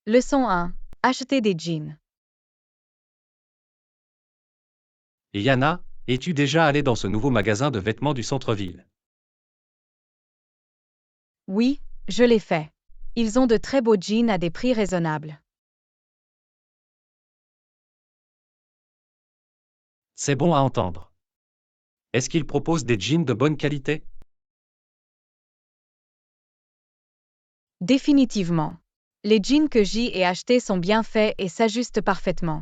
Leçon 1. Acheter des jeans. Et Yana, es-tu déjà allé dans ce nouveau magasin de vêtements du centre-ville? Oui, je l'ai fait. Ils ont de très beaux jeans à des prix raisonnables. C'est bon à entendre. Est-ce qu'ils proposent des jeans de bonne qualité? Définitivement. Les jeans que j'y ai achetés sont bien faits et s'ajustent parfaitement.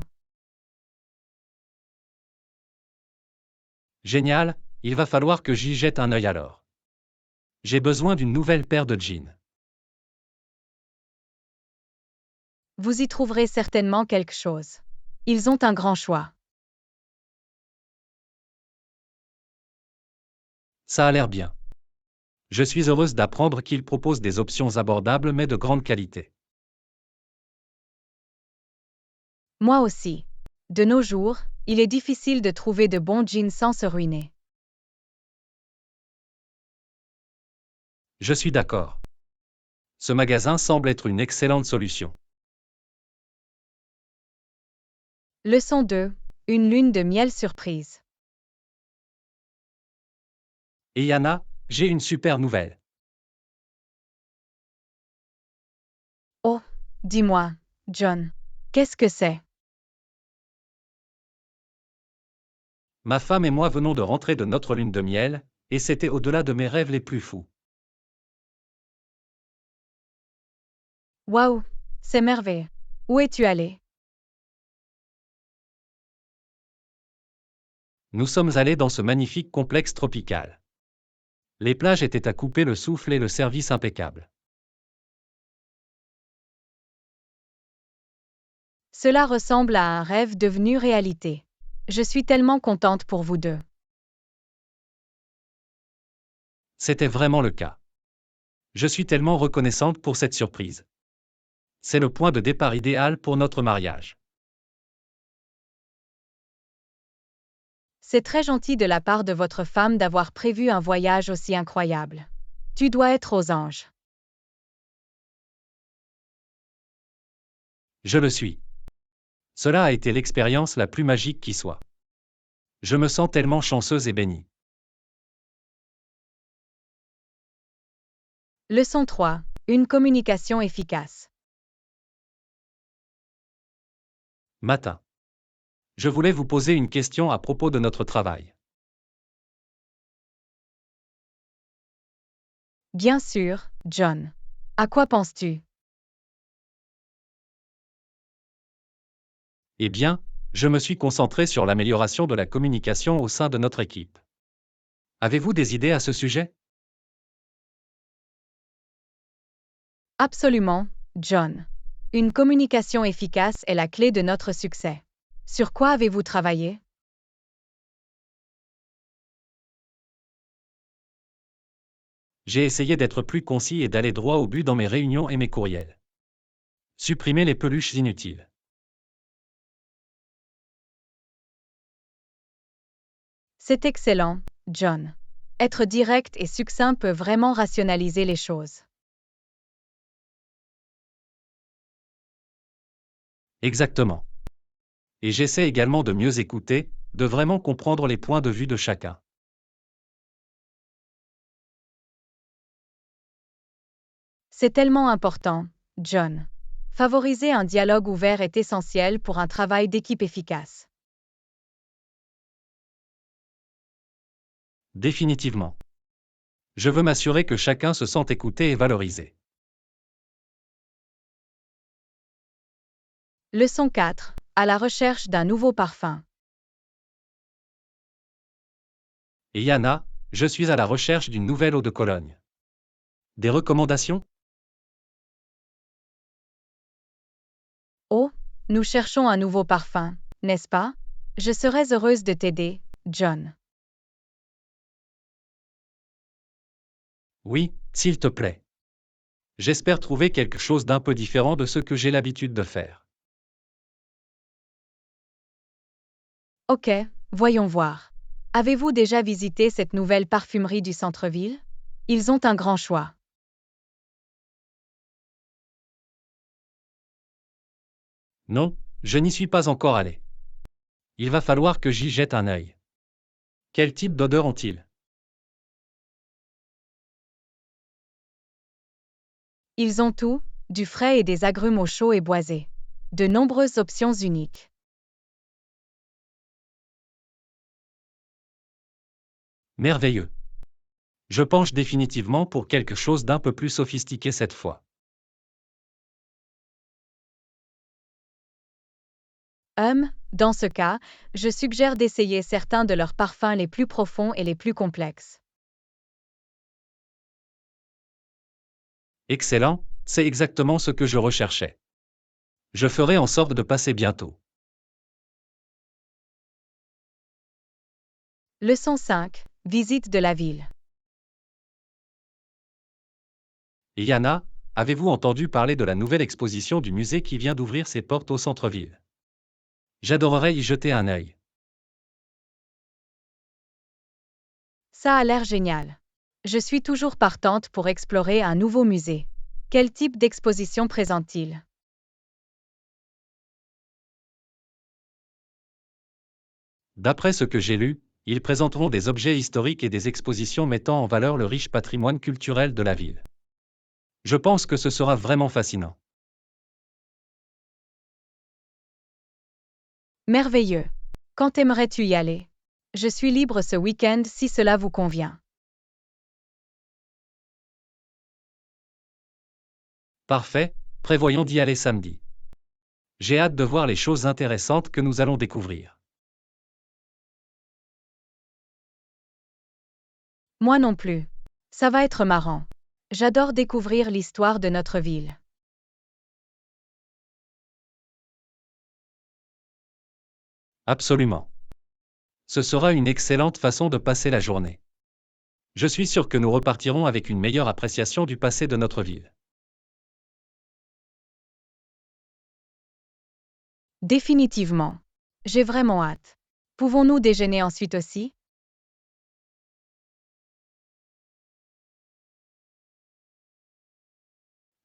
Génial, il va falloir que j'y jette un œil alors. J'ai besoin d'une nouvelle paire de jeans. Vous y trouverez certainement quelque chose. Ils ont un grand choix. Ça a l'air bien. Je suis heureuse d'apprendre qu'ils proposent des options abordables mais de grande qualité. Moi aussi. De nos jours, il est difficile de trouver de bons jeans sans se ruiner. Je suis d'accord. Ce magasin semble être une excellente solution. Leçon 2. Une lune de miel surprise. Et Yana, j'ai une super nouvelle. Oh, dis-moi, John. Qu'est-ce que c'est? Ma femme et moi venons de rentrer de notre lune de miel, et c'était au-delà de mes rêves les plus fous. Waouh, c'est merveilleux. Où es-tu allé? Nous sommes allés dans ce magnifique complexe tropical. Les plages étaient à couper le souffle et le service impeccable. Cela ressemble à un rêve devenu réalité. Je suis tellement contente pour vous deux. C'était vraiment le cas. Je suis tellement reconnaissante pour cette surprise. C'est le point de départ idéal pour notre mariage. C'est très gentil de la part de votre femme d'avoir prévu un voyage aussi incroyable. Tu dois être aux anges. Je le suis. Cela a été l'expérience la plus magique qui soit. Je me sens tellement chanceuse et bénie. Leçon 3. Une communication efficace. Matin. Je voulais vous poser une question à propos de notre travail. Bien sûr, John. À quoi penses-tu? Eh bien, je me suis concentré sur l'amélioration de la communication au sein de notre équipe. Avez-vous des idées à ce sujet? Absolument, John. Une communication efficace est la clé de notre succès. Sur quoi avez-vous travaillé? J'ai essayé d'être plus concis et d'aller droit au but dans mes réunions et mes courriels. Supprimer les peluches inutiles. C'est excellent, John. Être direct et succinct peut vraiment rationaliser les choses. Exactement. Et j'essaie également de mieux écouter, de vraiment comprendre les points de vue de chacun. C'est tellement important, John. Favoriser un dialogue ouvert est essentiel pour un travail d'équipe efficace. Définitivement. Je veux m'assurer que chacun se sente écouté et valorisé. Leçon 4. À la recherche d'un nouveau parfum. Et Yana, je suis à la recherche d'une nouvelle eau de Cologne. Des recommandations? Oh, nous cherchons un nouveau parfum, n'est-ce pas? Je serais heureuse de t'aider, John. Oui, s'il te plaît. J'espère trouver quelque chose d'un peu différent de ce que j'ai l'habitude de faire. Ok, voyons voir. Avez-vous déjà visité cette nouvelle parfumerie du centre-ville? Ils ont un grand choix. Non, je n'y suis pas encore allé. Il va falloir que j'y jette un œil. Quel type d'odeur ont-ils? Ils ont tout, du frais et des agrumes au chaud et boisé. De nombreuses options uniques. Merveilleux. Je penche définitivement pour quelque chose d'un peu plus sophistiqué cette fois. Dans ce cas, je suggère d'essayer certains de leurs parfums les plus profonds et les plus complexes. Excellent, c'est exactement ce que je recherchais. Je ferai en sorte de passer bientôt. Leçon 5. Visite de la ville. Yana, avez-vous entendu parler de la nouvelle exposition du musée qui vient d'ouvrir ses portes au centre-ville? J'adorerais y jeter un œil. Ça a l'air génial. Je suis toujours partante pour explorer un nouveau musée. Quel type d'exposition présente-t-il? D'après ce que j'ai lu, ils présenteront des objets historiques et des expositions mettant en valeur le riche patrimoine culturel de la ville. Je pense que ce sera vraiment fascinant. Merveilleux. Quand aimerais-tu y aller? Je suis libre ce week-end si cela vous convient. Parfait, prévoyons d'y aller samedi. J'ai hâte de voir les choses intéressantes que nous allons découvrir. Moi non plus. Ça va être marrant. J'adore découvrir l'histoire de notre ville. Absolument. Ce sera une excellente façon de passer la journée. Je suis sûr que nous repartirons avec une meilleure appréciation du passé de notre ville. Définitivement. J'ai vraiment hâte. Pouvons-nous déjeuner ensuite aussi?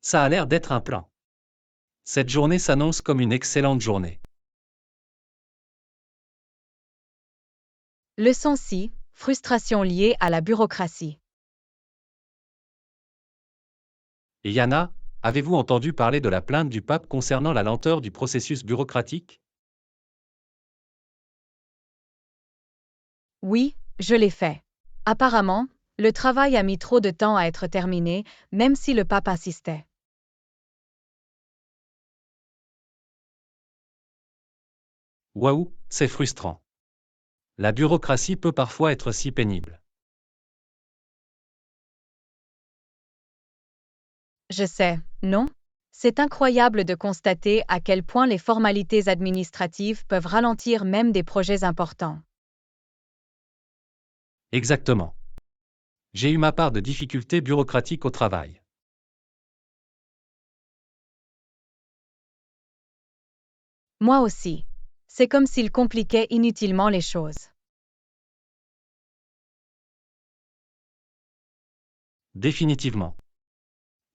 Ça a l'air d'être un plan. Cette journée s'annonce comme une excellente journée. Leçon 6. Frustration liée à la bureaucratie. Et Yana, avez-vous entendu parler de la plainte du pape concernant la lenteur du processus bureaucratique? Oui, je l'ai fait. Apparemment, le travail a mis trop de temps à être terminé, même si le pape insistait. Waouh, c'est frustrant. La bureaucratie peut parfois être si pénible. Je sais, non? C'est incroyable de constater à quel point les formalités administratives peuvent ralentir même des projets importants. Exactement. J'ai eu ma part de difficultés bureaucratiques au travail. Moi aussi. C'est comme s'ils compliquaient inutilement les choses. Définitivement.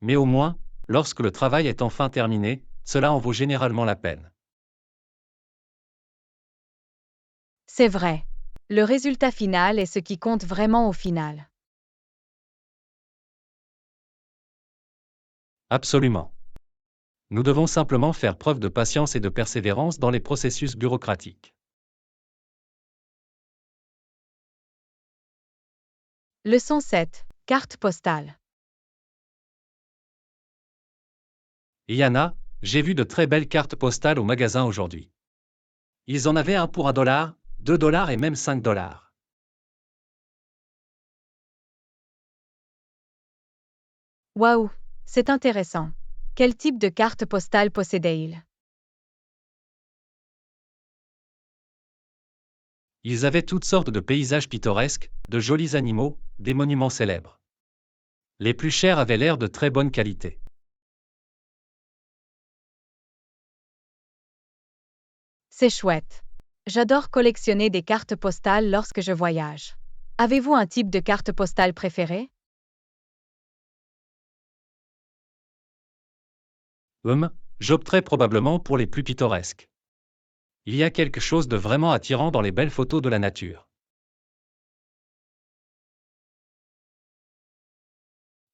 Mais au moins, lorsque le travail est enfin terminé, cela en vaut généralement la peine. C'est vrai. Le résultat final est ce qui compte vraiment au final. Absolument. Nous devons simplement faire preuve de patience et de persévérance dans les processus bureaucratiques. Leçon 7. Carte postale. Yana, j'ai vu de très belles cartes postales au magasin aujourd'hui. Ils en avaient un pour $1, $2 et même $5. Waouh, c'est intéressant. Quel type de carte postale possédait-il? Ils avaient toutes sortes de paysages pittoresques, de jolis animaux, des monuments célèbres. Les plus chers avaient l'air de très bonne qualité. C'est chouette. J'adore collectionner des cartes postales lorsque je voyage. Avez-vous un type de carte postale préféré? J'opterais probablement pour les plus pittoresques. Il y a quelque chose de vraiment attirant dans les belles photos de la nature.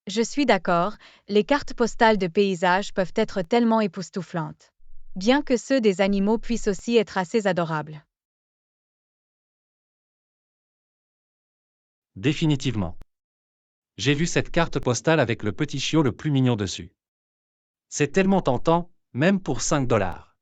Je suis d'accord, les cartes postales de paysages peuvent être tellement époustouflantes. Bien que ceux des animaux puissent aussi être assez adorables. Définitivement. J'ai vu cette carte postale avec le petit chiot le plus mignon dessus. C'est tellement tentant, même pour 5 $.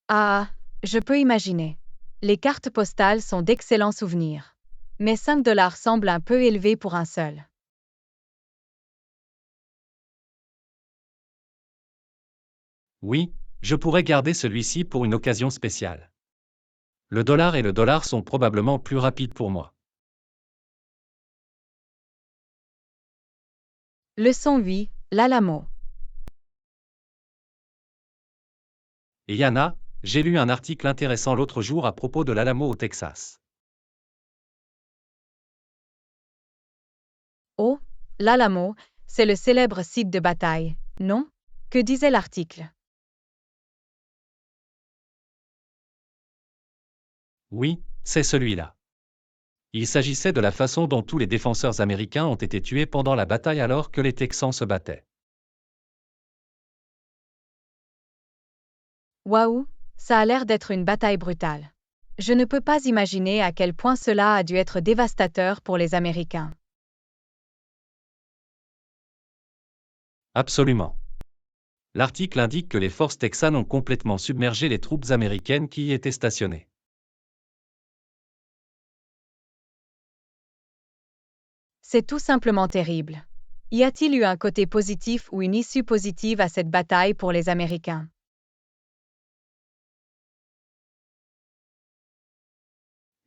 Ah, je peux imaginer. Les cartes postales sont d'excellents souvenirs. Mais 5 $ semblent un peu élevé pour un seul. Oui, je pourrais garder celui-ci pour une occasion spéciale. Le dollar et le dollar sont probablement plus rapides pour moi. Leçon 8, l'Alamo. Et Yana, j'ai lu un article intéressant l'autre jour à propos de l'Alamo au Texas. Oh, l'Alamo, c'est le célèbre site de bataille, non? Que disait l'article? Oui, c'est celui-là. Il s'agissait de la façon dont tous les défenseurs américains ont été tués pendant la bataille alors que les Texans se battaient. Waouh, ça a l'air d'être une bataille brutale. Je ne peux pas imaginer à quel point cela a dû être dévastateur pour les Américains. Absolument. L'article indique que les forces texanes ont complètement submergé les troupes américaines qui y étaient stationnées. C'est tout simplement terrible. Y a-t-il eu un côté positif ou une issue positive à cette bataille pour les Américains?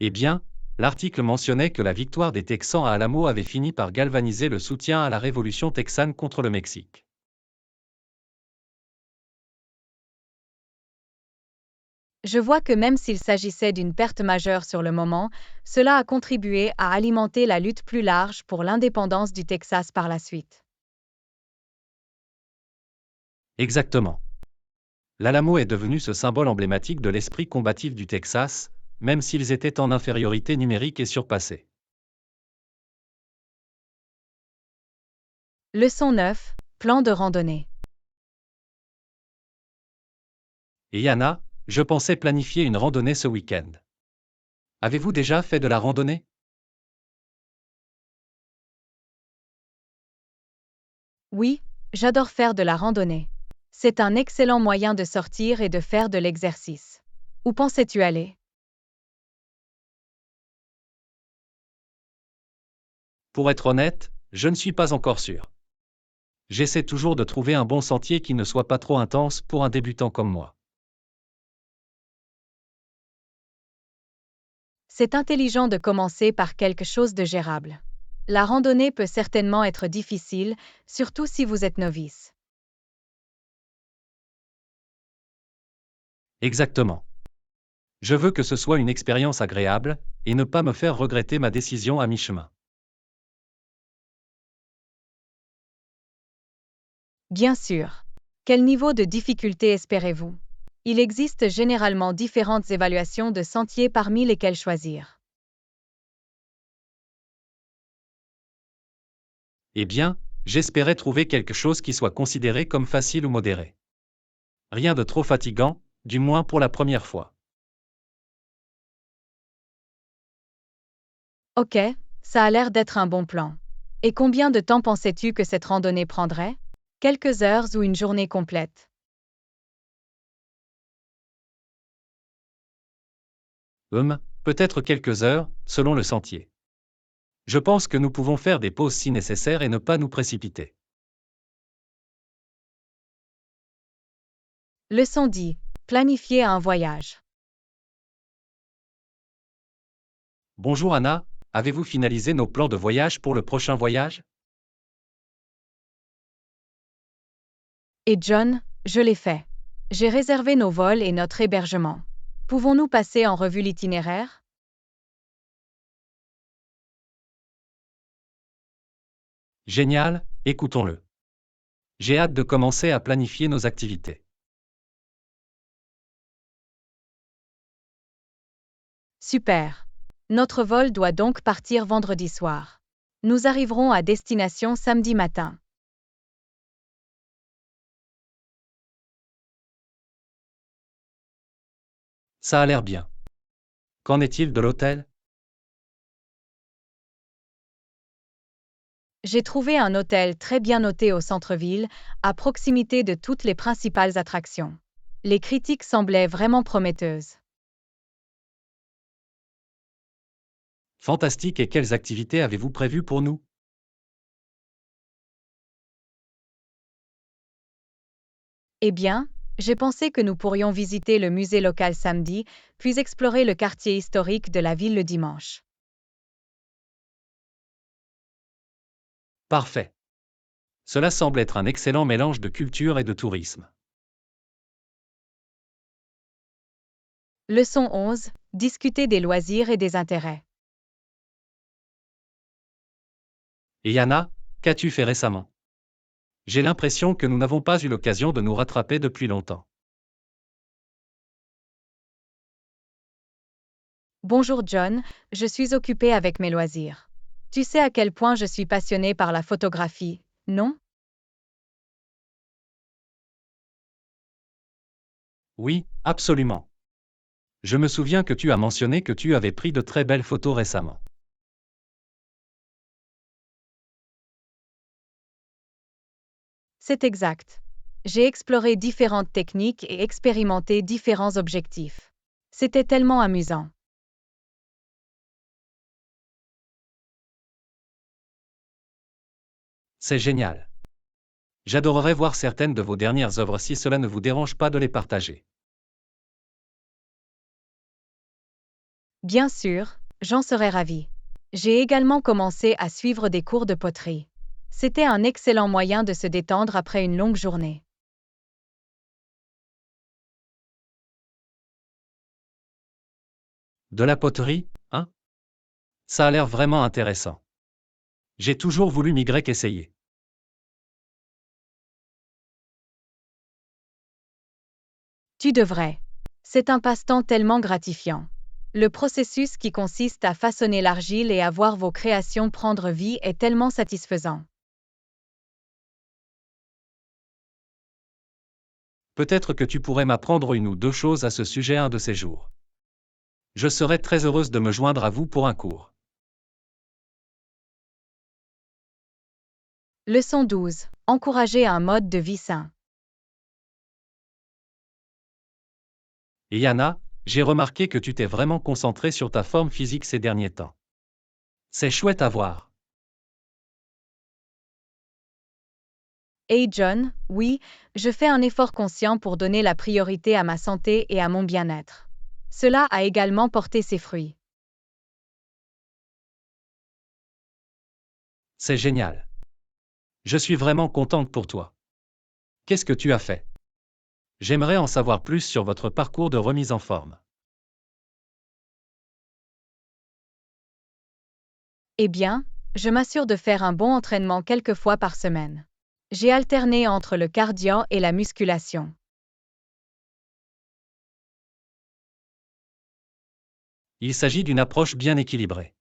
Eh bien, l'article mentionnait que la victoire des Texans à Alamo avait fini par galvaniser le soutien à la révolution texane contre le Mexique. Je vois que même s'il s'agissait d'une perte majeure sur le moment, cela a contribué à alimenter la lutte plus large pour l'indépendance du Texas par la suite. Exactement. L'Alamo est devenu ce symbole emblématique de l'esprit combatif du Texas, même s'ils étaient en infériorité numérique et surpassés. Leçon 9, plan de randonnée. Et Yana, je pensais planifier une randonnée ce week-end. Avez-vous déjà fait de la randonnée? Oui, j'adore faire de la randonnée. C'est un excellent moyen de sortir et de faire de l'exercice. Où pensais-tu aller? Pour être honnête, je ne suis pas encore sûr. J'essaie toujours de trouver un bon sentier qui ne soit pas trop intense pour un débutant comme moi. C'est intelligent de commencer par quelque chose de gérable. La randonnée peut certainement être difficile, surtout si vous êtes novice. Exactement. Je veux que ce soit une expérience agréable, et ne pas me faire regretter ma décision à mi-chemin. Bien sûr. Quel niveau de difficulté espérez-vous? Il existe généralement différentes évaluations de sentiers parmi lesquelles choisir. Eh bien, j'espérais trouver quelque chose qui soit considéré comme facile ou modéré. Rien de trop fatigant, du moins pour la première fois. Ok, ça a l'air d'être un bon plan. Et combien de temps pensais-tu que cette randonnée prendrait? Quelques heures ou une journée complète? Peut-être quelques heures, selon le sentier. Je pense que nous pouvons faire des pauses si nécessaire et ne pas nous précipiter. Leçon 10. Planifier un voyage. Bonjour Anna, avez-vous finalisé nos plans de voyage pour le prochain voyage? Et John, je l'ai fait. J'ai réservé nos vols et notre hébergement. Pouvons-nous passer en revue l'itinéraire? Génial, écoutons-le. J'ai hâte de commencer à planifier nos activités. Super. Notre vol doit donc partir vendredi soir. Nous arriverons à destination samedi matin. Ça a l'air bien. Qu'en est-il de l'hôtel? J'ai trouvé un hôtel très bien noté au centre-ville, à proximité de toutes les principales attractions. Les critiques semblaient vraiment prometteuses. Fantastique, et quelles activités avez-vous prévues pour nous? Eh bien, j'ai pensé que nous pourrions visiter le musée local samedi, puis explorer le quartier historique de la ville le dimanche. Parfait. Cela semble être un excellent mélange de culture et de tourisme. Leçon 11. Discuter des loisirs et des intérêts. Et Yana, qu'as-tu fait récemment? J'ai l'impression que nous n'avons pas eu l'occasion de nous rattraper depuis longtemps. Bonjour John, je suis occupée avec mes loisirs. Tu sais à quel point je suis passionnée par la photographie, non? Oui, absolument. Je me souviens que tu as mentionné que tu avais pris de très belles photos récemment. C'est exact. J'ai exploré différentes techniques et expérimenté différents objectifs. C'était tellement amusant. C'est génial. J'adorerais voir certaines de vos dernières œuvres si cela ne vous dérange pas de les partager. Bien sûr, j'en serais ravie. J'ai également commencé à suivre des cours de poterie. C'était un excellent moyen de se détendre après une longue journée. De la poterie, hein? Ça a l'air vraiment intéressant. J'ai toujours voulu essayer. Tu devrais. C'est un passe-temps tellement gratifiant. Le processus qui consiste à façonner l'argile et à voir vos créations prendre vie est tellement satisfaisant. Peut-être que tu pourrais m'apprendre une ou deux choses à ce sujet un de ces jours. Je serais très heureuse de me joindre à vous pour un cours. Leçon 12. Encourager un mode de vie sain. Et Yana, j'ai remarqué que tu t'es vraiment concentrée sur ta forme physique ces derniers temps. C'est chouette à voir. Hey John, oui, je fais un effort conscient pour donner la priorité à ma santé et à mon bien-être. Cela a également porté ses fruits. C'est génial. Je suis vraiment contente pour toi. Qu'est-ce que tu as fait? J'aimerais en savoir plus sur votre parcours de remise en forme. Eh bien, je m'assure de faire un bon entraînement quelques fois par semaine. J'ai alterné entre le cardio et la musculation. Il s'agit d'une approche bien équilibrée.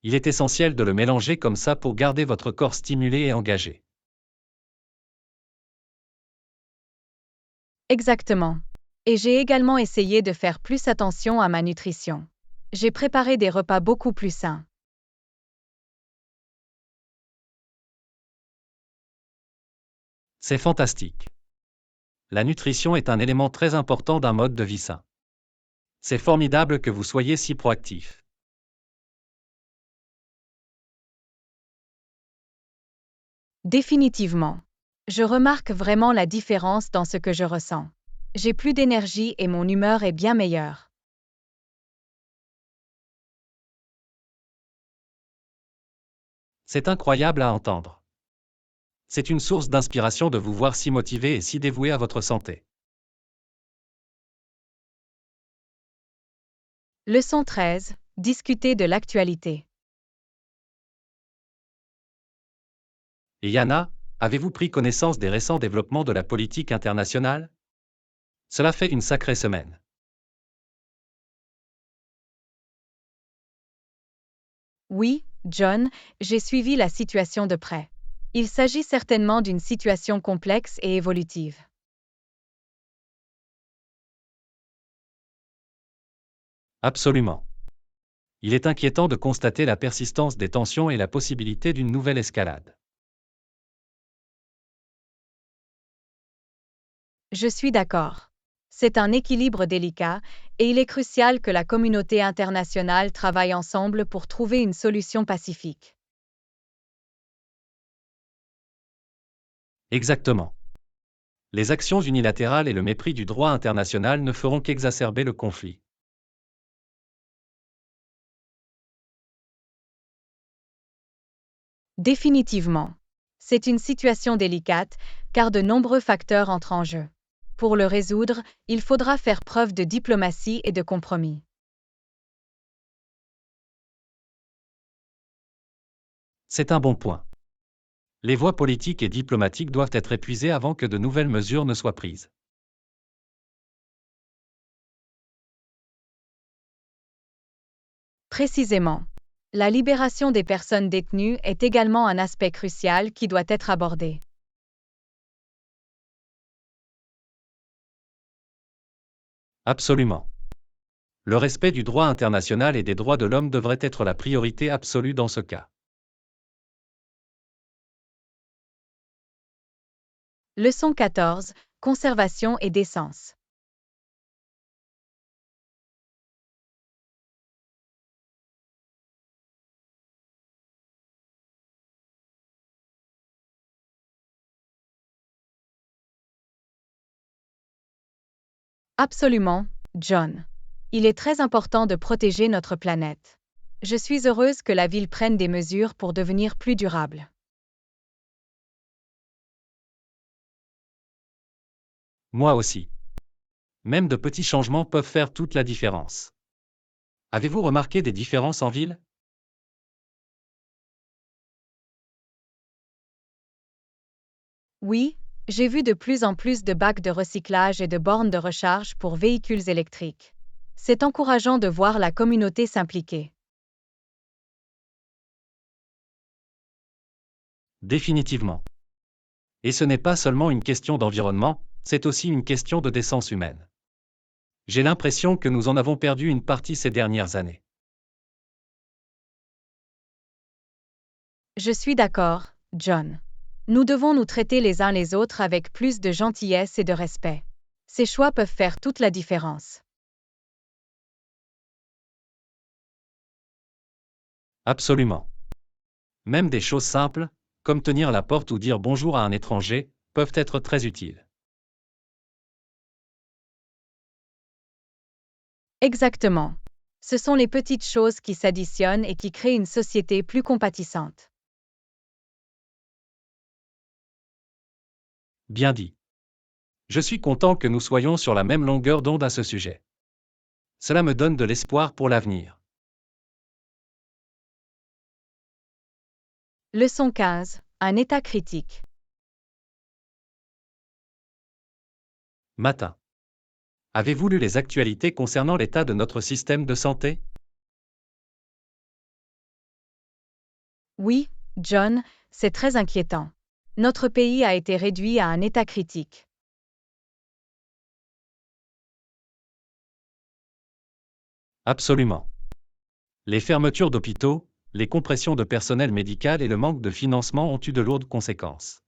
Il est essentiel de le mélanger comme ça pour garder votre corps stimulé et engagé. Exactement. Et j'ai également essayé de faire plus attention à ma nutrition. J'ai préparé des repas beaucoup plus sains. C'est fantastique. La nutrition est un élément très important d'un mode de vie sain. C'est formidable que vous soyez si proactif. Définitivement. Je remarque vraiment la différence dans ce que je ressens. J'ai plus d'énergie et mon humeur est bien meilleure. C'est incroyable à entendre. C'est une source d'inspiration de vous voir si motivé et si dévoué à votre santé. Leçon 13. « 13. — Discuter de l'actualité. Et Yana, avez-vous pris connaissance des récents développements de la politique internationale? Cela fait une sacrée semaine. Oui, John, j'ai suivi la situation de près. Il s'agit certainement d'une situation complexe et évolutive. Absolument. Il est inquiétant de constater la persistance des tensions et la possibilité d'une nouvelle escalade. Je suis d'accord. C'est un équilibre délicat, et il est crucial que la communauté internationale travaille ensemble pour trouver une solution pacifique. Exactement. Les actions unilatérales et le mépris du droit international ne feront qu'exacerber le conflit. Définitivement. C'est une situation délicate, car de nombreux facteurs entrent en jeu. Pour le résoudre, il faudra faire preuve de diplomatie et de compromis. C'est un bon point. Les voies politiques et diplomatiques doivent être épuisées avant que de nouvelles mesures ne soient prises. Précisément. La libération des personnes détenues est également un aspect crucial qui doit être abordé. Absolument. Le respect du droit international et des droits de l'homme devrait être la priorité absolue dans ce cas. Leçon 14. Conservation et décence. Absolument, John. Il est très important de protéger notre planète. Je suis heureuse que la ville prenne des mesures pour devenir plus durable. Moi aussi. Même de petits changements peuvent faire toute la différence. Avez-vous remarqué des différences en ville? Oui, j'ai vu de plus en plus de bacs de recyclage et de bornes de recharge pour véhicules électriques. C'est encourageant de voir la communauté s'impliquer. Définitivement. Et ce n'est pas seulement une question d'environnement, c'est aussi une question de décence humaine. J'ai l'impression que nous en avons perdu une partie ces dernières années. Je suis d'accord, John. Nous devons nous traiter les uns les autres avec plus de gentillesse et de respect. Ces choix peuvent faire toute la différence. Absolument. Même des choses simples, comme tenir la porte ou dire bonjour à un étranger, peuvent être très utiles. Exactement. Ce sont les petites choses qui s'additionnent et qui créent une société plus compatissante. Bien dit. Je suis content que nous soyons sur la même longueur d'onde à ce sujet. Cela me donne de l'espoir pour l'avenir. Leçon 15. Un état critique. Matin. Avez-vous lu les actualités concernant l'état de notre système de santé? Oui, John, c'est très inquiétant. Notre pays a été réduit à un état critique. Absolument. Les fermetures d'hôpitaux, les compressions de personnel médical et le manque de financement ont eu de lourdes conséquences.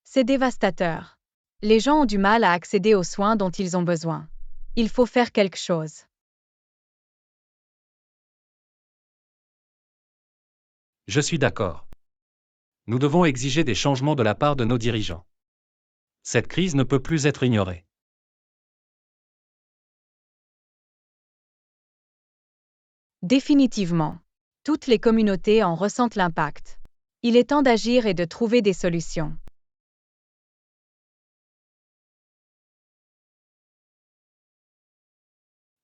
C'est dévastateur. Les gens ont du mal à accéder aux soins dont ils ont besoin. Il faut faire quelque chose. Je suis d'accord. Nous devons exiger des changements de la part de nos dirigeants. Cette crise ne peut plus être ignorée. Définitivement. Toutes les communautés en ressentent l'impact. Il est temps d'agir et de trouver des solutions.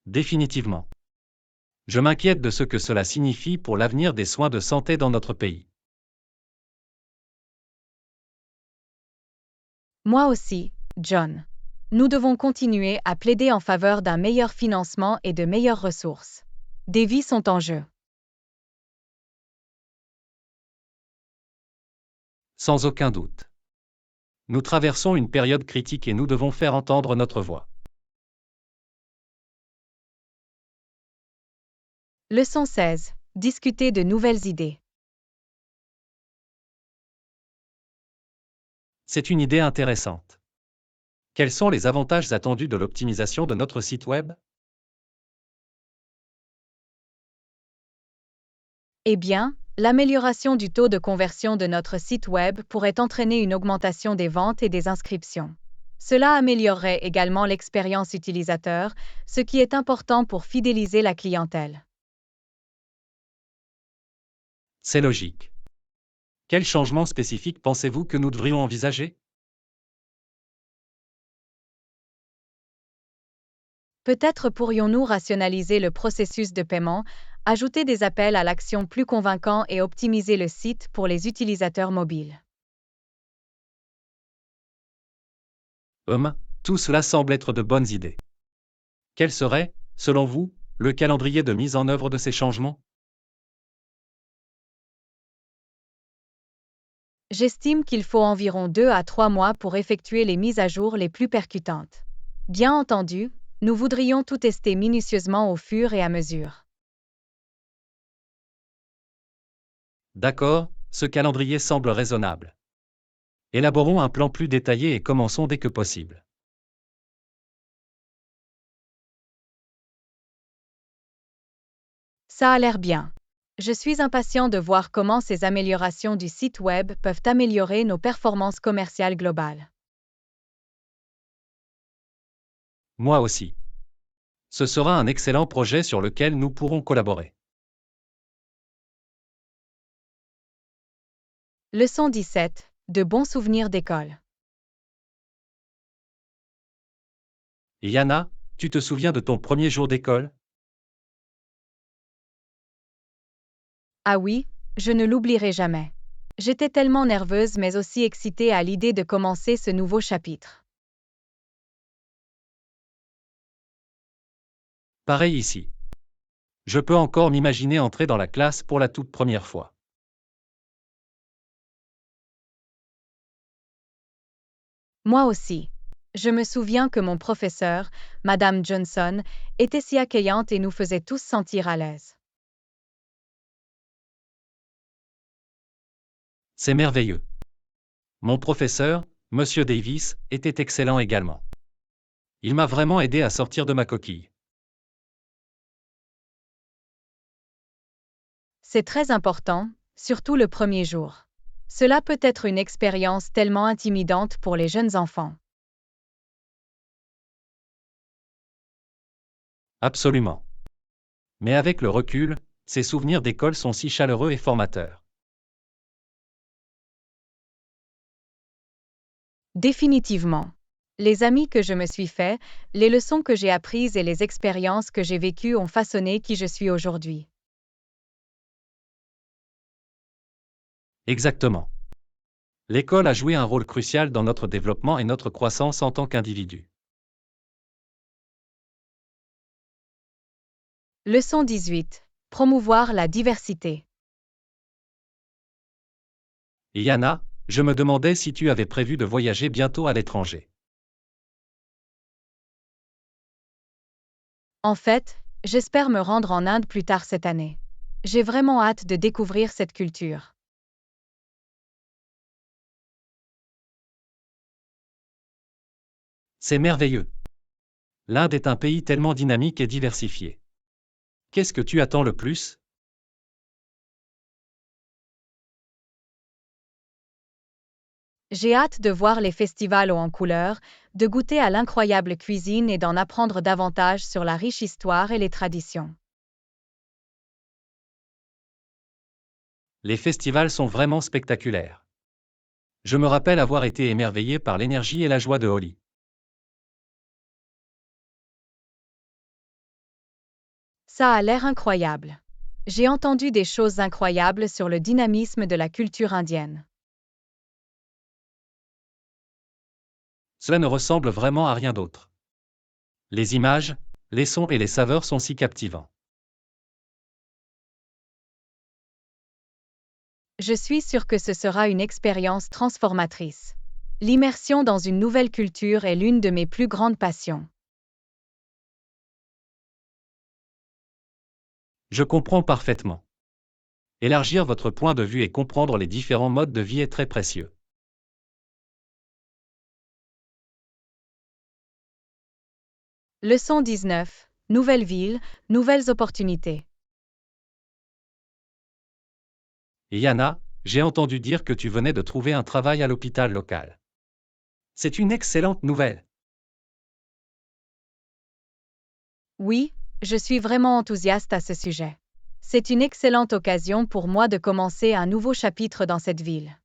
Définitivement. Je m'inquiète de ce que cela signifie pour l'avenir des soins de santé dans notre pays. Moi aussi, John. Nous devons continuer à plaider en faveur d'un meilleur financement et de meilleures ressources. Des vies sont en jeu. Sans aucun doute. Nous traversons une période critique et nous devons faire entendre notre voix. Leçon 16. Discuter de nouvelles idées. C'est une idée intéressante. Quels sont les avantages attendus de l'optimisation de notre site web? Eh bien, l'amélioration du taux de conversion de notre site web pourrait entraîner une augmentation des ventes et des inscriptions. Cela améliorerait également l'expérience utilisateur, ce qui est important pour fidéliser la clientèle. C'est logique. Quels changements spécifiques pensez-vous que nous devrions envisager? Peut-être pourrions-nous rationaliser le processus de paiement, ajouter des appels à l'action plus convaincants et optimiser le site pour les utilisateurs mobiles. Tout cela semble être de bonnes idées. Quel serait, selon vous, le calendrier de mise en œuvre de ces changements? J'estime qu'il faut environ 2 à 3 mois pour effectuer les mises à jour les plus percutantes. Bien entendu, nous voudrions tout tester minutieusement au fur et à mesure. D'accord, ce calendrier semble raisonnable. Élaborons un plan plus détaillé et commençons dès que possible. Ça a l'air bien. Je suis impatient de voir comment ces améliorations du site web peuvent améliorer nos performances commerciales globales. Moi aussi. Ce sera un excellent projet sur lequel nous pourrons collaborer. Leçon 17. De bons souvenirs d'école. Yana, tu te souviens de ton premier jour d'école? Ah oui, je ne l'oublierai jamais. J'étais tellement nerveuse mais aussi excitée à l'idée de commencer ce nouveau chapitre. Pareil ici. Je peux encore m'imaginer entrer dans la classe pour la toute première fois. Moi aussi. Je me souviens que mon professeur, Madame Johnson, était si accueillante et nous faisait tous sentir à l'aise. C'est merveilleux. Mon professeur, Monsieur Davis, était excellent également. Il m'a vraiment aidé à sortir de ma coquille. C'est très important, surtout le premier jour. Cela peut être une expérience tellement intimidante pour les jeunes enfants. Absolument. Mais avec le recul, ces souvenirs d'école sont si chaleureux et formateurs. Définitivement. Les amis que je me suis faits, les leçons que j'ai apprises et les expériences que j'ai vécues ont façonné qui je suis aujourd'hui. Exactement. L'école a joué un rôle crucial dans notre développement et notre croissance en tant qu'individu. Leçon 18. Promouvoir la diversité. Yana, je me demandais si tu avais prévu de voyager bientôt à l'étranger. En fait, j'espère me rendre en Inde plus tard cette année. J'ai vraiment hâte de découvrir cette culture. C'est merveilleux. L'Inde est un pays tellement dynamique et diversifié. Qu'est-ce que tu attends le plus? J'ai hâte de voir les festivals hauts en couleurs, de goûter à l'incroyable cuisine et d'en apprendre davantage sur la riche histoire et les traditions. Les festivals sont vraiment spectaculaires. Je me rappelle avoir été émerveillé par l'énergie et la joie de Holi. Ça a l'air incroyable. J'ai entendu des choses incroyables sur le dynamisme de la culture indienne. Cela ne ressemble vraiment à rien d'autre. Les images, les sons et les saveurs sont si captivants. Je suis sûre que ce sera une expérience transformatrice. L'immersion dans une nouvelle culture est l'une de mes plus grandes passions. Je comprends parfaitement. Élargir votre point de vue et comprendre les différents modes de vie est très précieux. Leçon 19. Nouvelle ville, nouvelles opportunités. Yana, j'ai entendu dire que tu venais de trouver un travail à l'hôpital local. C'est une excellente nouvelle. Oui, je suis vraiment enthousiaste à ce sujet. C'est une excellente occasion pour moi de commencer un nouveau chapitre dans cette ville.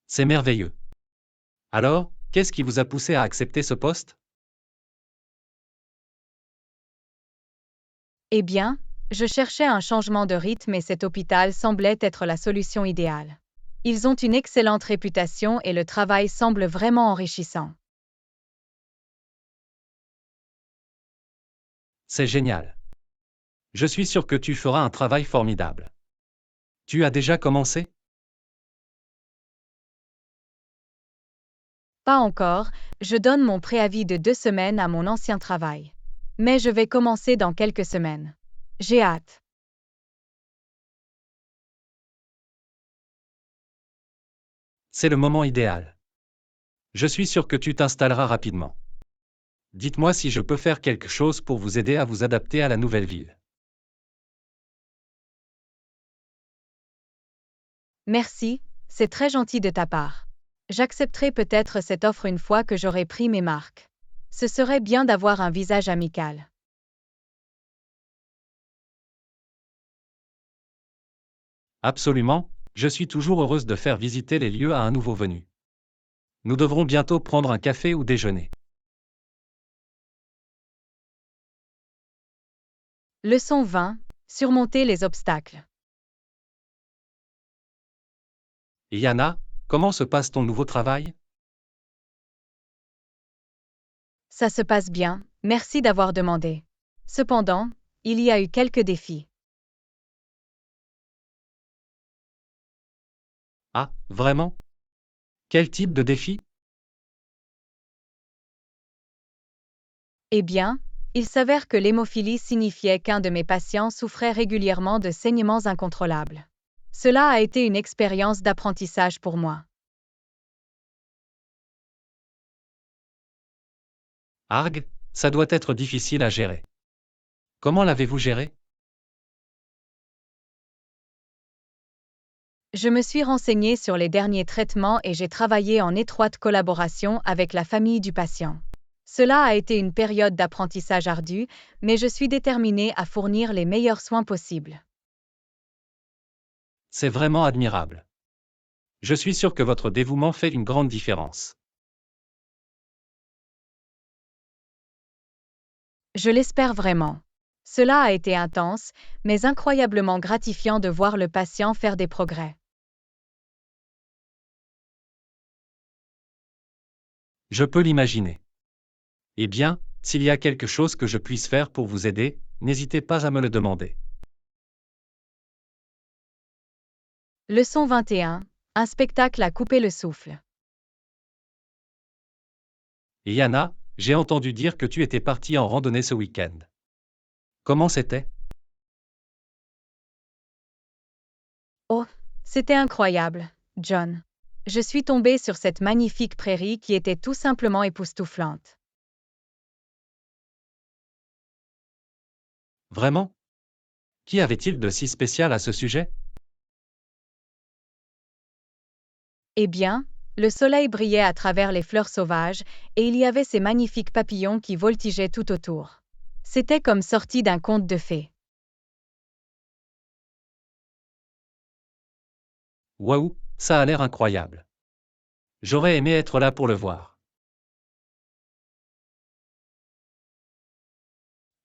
C'est merveilleux. Alors, qu'est-ce qui vous a poussé à accepter ce poste? Eh bien, je cherchais un changement de rythme et cet hôpital semblait être la solution idéale. Ils ont une excellente réputation et le travail semble vraiment enrichissant. C'est génial. Je suis sûr que tu feras un travail formidable. Tu as déjà commencé? Pas encore, je donne mon préavis de 2 semaines à mon ancien travail. Mais je vais commencer dans quelques semaines. J'ai hâte. C'est le moment idéal. Je suis sûr que tu t'installeras rapidement. Dites-moi si je peux faire quelque chose pour vous aider à vous adapter à la nouvelle ville. Merci, c'est très gentil de ta part. J'accepterai peut-être cette offre une fois que j'aurai pris mes marques. Ce serait bien d'avoir un visage amical. Absolument, je suis toujours heureuse de faire visiter les lieux à un nouveau venu. Nous devrons bientôt prendre un café ou déjeuner. Leçon 20. Surmonter les obstacles. Yana, comment se passe ton nouveau travail? Ça se passe bien, merci d'avoir demandé. Cependant, il y a eu quelques défis. Ah, vraiment? Quel type de défi? Eh bien, il s'avère que l'hémophilie signifiait qu'un de mes patients souffrait régulièrement de saignements incontrôlables. Cela a été une expérience d'apprentissage pour moi. Arg, ça doit être difficile à gérer. Comment l'avez-vous géré? Je me suis renseignée sur les derniers traitements et j'ai travaillé en étroite collaboration avec la famille du patient. Cela a été une période d'apprentissage ardue, mais je suis déterminée à fournir les meilleurs soins possibles. C'est vraiment admirable. Je suis sûr que votre dévouement fait une grande différence. Je l'espère vraiment. Cela a été intense, mais incroyablement gratifiant de voir le patient faire des progrès. Je peux l'imaginer. Eh bien, s'il y a quelque chose que je puisse faire pour vous aider, n'hésitez pas à me le demander. Leçon 21. Un spectacle à couper le souffle. Et Yana, j'ai entendu dire que tu étais partie en randonnée ce week-end. Comment c'était? Oh, c'était incroyable, John. Je suis tombée sur cette magnifique prairie qui était tout simplement époustouflante. Vraiment? Qu'y avait-il de si spécial à ce sujet? Eh bien, le soleil brillait à travers les fleurs sauvages, et il y avait ces magnifiques papillons qui voltigeaient tout autour. C'était comme sorti d'un conte de fées. Waouh, ça a l'air incroyable. J'aurais aimé être là pour le voir.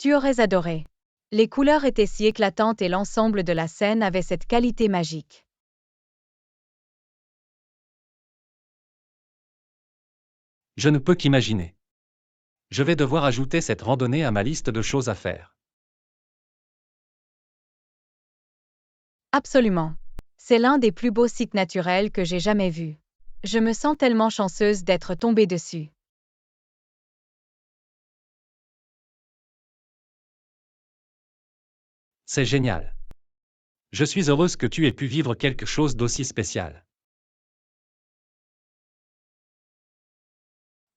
Tu aurais adoré. Les couleurs étaient si éclatantes et l'ensemble de la scène avait cette qualité magique. Je ne peux qu'imaginer. Je vais devoir ajouter cette randonnée à ma liste de choses à faire. Absolument. C'est l'un des plus beaux sites naturels que j'ai jamais vus. Je me sens tellement chanceuse d'être tombée dessus. C'est génial. Je suis heureuse que tu aies pu vivre quelque chose d'aussi spécial.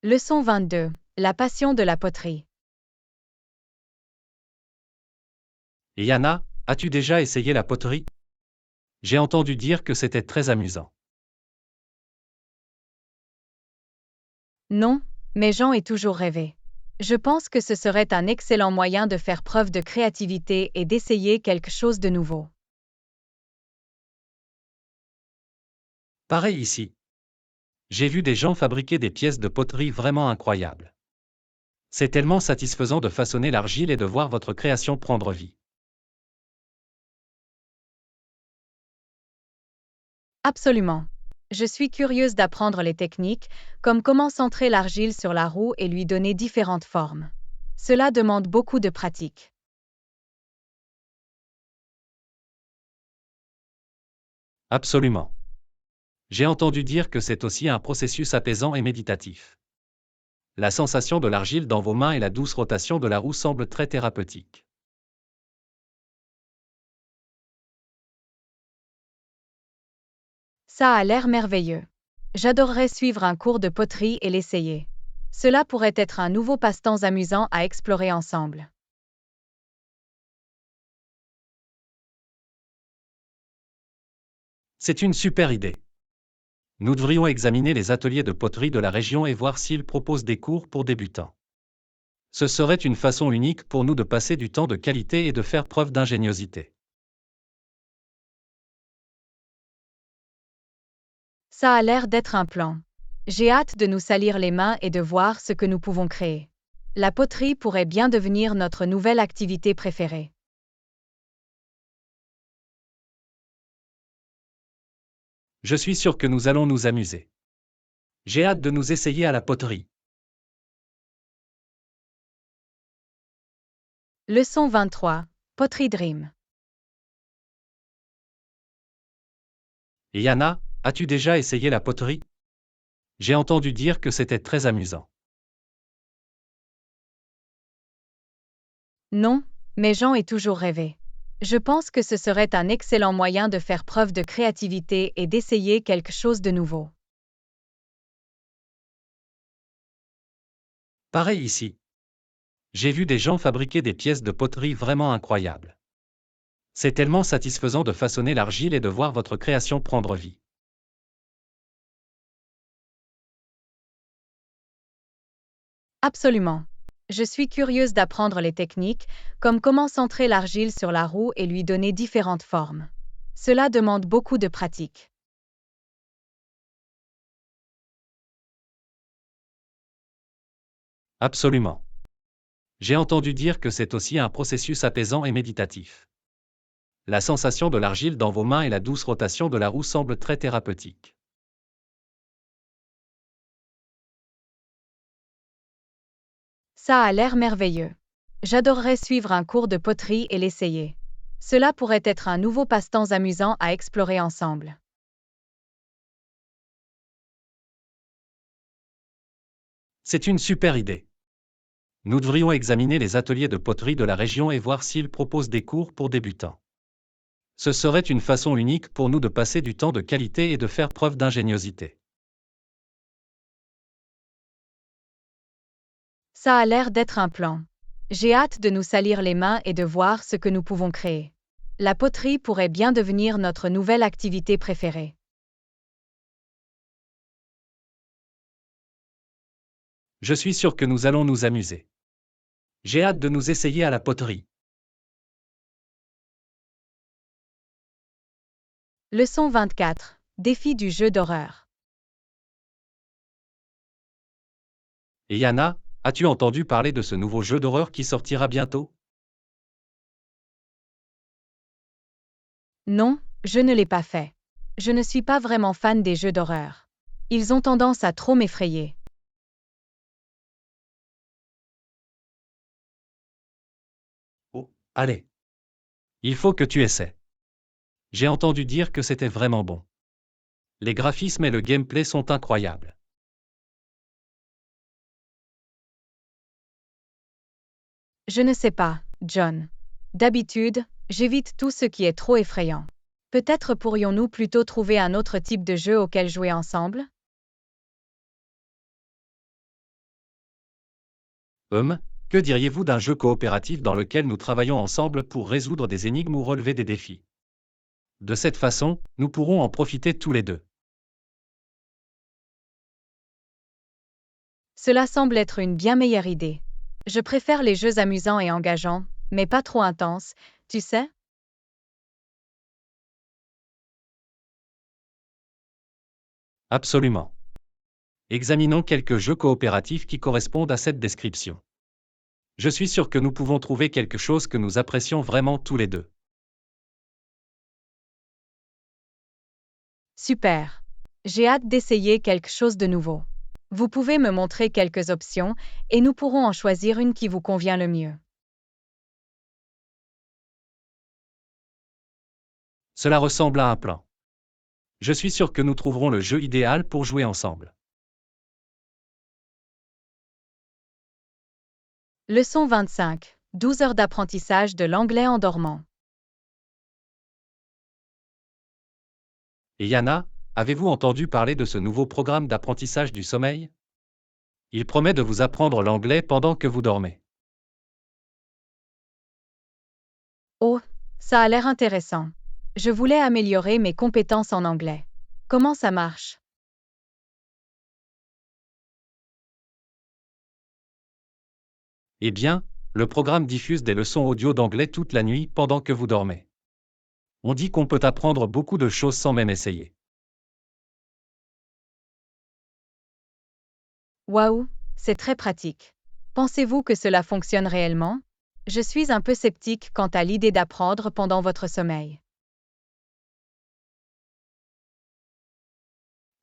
Leçon 22. La passion de la poterie. Yana, as-tu déjà essayé la poterie? J'ai entendu dire que c'était très amusant. Non, mais j'en ai toujours rêvé. Je pense que ce serait un excellent moyen de faire preuve de créativité et d'essayer quelque chose de nouveau. Pareil ici. J'ai vu des gens fabriquer des pièces de poterie vraiment incroyables. C'est tellement satisfaisant de façonner l'argile et de voir votre création prendre vie. Absolument. Je suis curieuse d'apprendre les techniques, comme comment centrer l'argile sur la roue et lui donner différentes formes. Cela demande beaucoup de pratique. Absolument. J'ai entendu dire que c'est aussi un processus apaisant et méditatif. La sensation de l'argile dans vos mains et la douce rotation de la roue semblent très thérapeutiques. Ça a l'air merveilleux. J'adorerais suivre un cours de poterie et l'essayer. Cela pourrait être un nouveau passe-temps amusant à explorer ensemble. C'est une super idée. Nous devrions examiner les ateliers de poterie de la région et voir s'ils proposent des cours pour débutants. Ce serait une façon unique pour nous de passer du temps de qualité et de faire preuve d'ingéniosité. Ça a l'air d'être un plan. J'ai hâte de nous salir les mains et de voir ce que nous pouvons créer. La poterie pourrait bien devenir notre nouvelle activité préférée. Je suis sûr que nous allons nous amuser. J'ai hâte de nous essayer à la poterie. Leçon 23. Poterie Dream. Et Yana, as-tu déjà essayé la poterie? J'ai entendu dire que c'était très amusant. Non, mais j'en ai toujours rêvé. Je pense que ce serait un excellent moyen de faire preuve de créativité et d'essayer quelque chose de nouveau. Pareil ici. J'ai vu des gens fabriquer des pièces de poterie vraiment incroyables. C'est tellement satisfaisant de façonner l'argile et de voir votre création prendre vie. Absolument. Je suis curieuse d'apprendre les techniques, comme comment centrer l'argile sur la roue et lui donner différentes formes. Cela demande beaucoup de pratique. Absolument. J'ai entendu dire que c'est aussi un processus apaisant et méditatif. La sensation de l'argile dans vos mains et la douce rotation de la roue semblent très thérapeutiques. Ça a l'air merveilleux. J'adorerais suivre un cours de poterie et l'essayer. Cela pourrait être un nouveau passe-temps amusant à explorer ensemble. C'est une super idée. Nous devrions examiner les ateliers de poterie de la région et voir s'ils proposent des cours pour débutants. Ce serait une façon unique pour nous de passer du temps de qualité et de faire preuve d'ingéniosité. Ça a l'air d'être un plan. J'ai hâte de nous salir les mains et de voir ce que nous pouvons créer. La poterie pourrait bien devenir notre nouvelle activité préférée. Je suis sûr que nous allons nous amuser. J'ai hâte de nous essayer à la poterie. Leçon 24. Défi du jeu d'horreur. Et Yana, as-tu entendu parler de ce nouveau jeu d'horreur qui sortira bientôt? Non, je ne l'ai pas fait. Je ne suis pas vraiment fan des jeux d'horreur. Ils ont tendance à trop m'effrayer. Oh, allez. Il faut que tu essaies. J'ai entendu dire que c'était vraiment bon. Les graphismes et le gameplay sont incroyables. Je ne sais pas, John. D'habitude, j'évite tout ce qui est trop effrayant. Peut-être pourrions-nous plutôt trouver un autre type de jeu auquel jouer ensemble? Que diriez-vous d'un jeu coopératif dans lequel nous travaillons ensemble pour résoudre des énigmes ou relever des défis? De cette façon, nous pourrons en profiter tous les deux. Cela semble être une bien meilleure idée. Je préfère les jeux amusants et engageants, mais pas trop intenses, tu sais? Absolument. Examinons quelques jeux coopératifs qui correspondent à cette description. Je suis sûr que nous pouvons trouver quelque chose que nous apprécions vraiment tous les deux. Super. J'ai hâte d'essayer quelque chose de nouveau. Vous pouvez me montrer quelques options et nous pourrons en choisir une qui vous convient le mieux. Cela ressemble à un plan. Je suis sûr que nous trouverons le jeu idéal pour jouer ensemble. Leçon 25. 12 heures d'apprentissage de l'anglais en dormant. Et Yana, avez-vous entendu parler de ce nouveau programme d'apprentissage du sommeil? Il promet de vous apprendre l'anglais pendant que vous dormez. Oh, ça a l'air intéressant. Je voulais améliorer mes compétences en anglais. Comment ça marche? Eh bien, le programme diffuse des leçons audio d'anglais toute la nuit pendant que vous dormez. On dit qu'on peut apprendre beaucoup de choses sans même essayer. Waouh, c'est très pratique. Pensez-vous que cela fonctionne réellement? Je suis un peu sceptique quant à l'idée d'apprendre pendant votre sommeil.